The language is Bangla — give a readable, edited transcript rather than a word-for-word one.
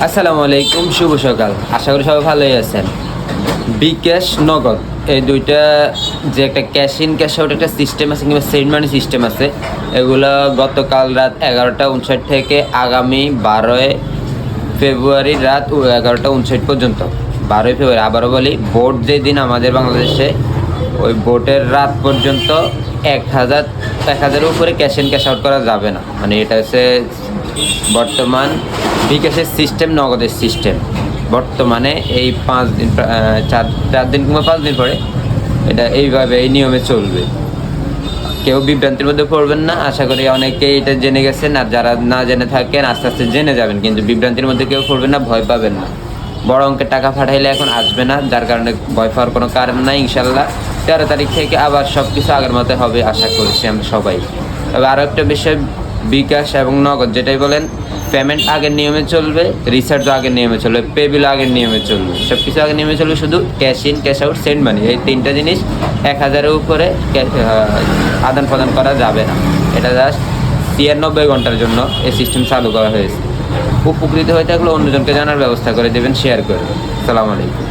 আসসালামু আলাইকুম, শুভ সকাল। আশা করি সবাই ভালোই আছেন। বিকাশ, নগদ এই দুইটা যে একটা ক্যাশ ইন ক্যাশ আউট একটা সিস্টেম আছে কিংবা সেন্ড মানি সিস্টেম আছে, এগুলো গতকাল রাত 11টা 59 থেকে আগামী 12 ফেব্রুয়ারি রাত 11টা 59 পর্যন্ত। 12 ফেব্রুয়ারি, আবারও বলি, ভোট যেদিন আমাদের বাংলাদেশে, ওই ভোটের রাত পর্যন্ত 1000 উপরে ক্যাশ ইন ক্যাশ আউট করা যাবে না। মানে এটা হচ্ছে বর্তমান বিকাশের সিস্টেম, নগদের সিস্টেম। বর্তমানে এই 5 দিন, 4 দিন কিংবা 5 দিন পরে এটা এইভাবে এই নিয়মে চলবে। কেউ বিভ্রান্তির মধ্যে পড়বেন না। আশা করি অনেকেই এটা জেনে গেছেন, আর যারা না জেনে থাকেন আস্তে আস্তে জেনে যাবেন, কিন্তু বিভ্রান্তির মধ্যে কেউ পড়বেন না, ভয় পাবেন না। বড় অঙ্কের টাকা পাঠাইলে এখন আসবে না, যার কারণে ভয় পাওয়ার কোনো কারণ নাই। ইনশাল্লাহ 13 তারিখ থেকে আবার সব কিছু আগের মতো হবে আশা করছি আমরা সবাই। তবে আরও একটা বিষয়, বিকাশ এবং নগদ যেটাই বলেন, পেমেন্ট আগের নিয়মে চলবে, রিচার্জও আগের নিয়মে চলবে, পে বিল আগের নিয়মে চলবে, সব কিছু আগের নিয়মে চলবে। শুধু cash in cash out send money, এই তিনটা জিনিস 1000-এর উপরে আদান প্রদান করা যাবে না। এটা জাস্ট 93 ঘন্টার জন্য এই সিস্টেম চালু করা হয়েছে। উপকৃত হয়ে থাকলে অন্যজনকে জানার ব্যবস্থা করে দেবেন, শেয়ার করে। আসসালামু আলাইকুম।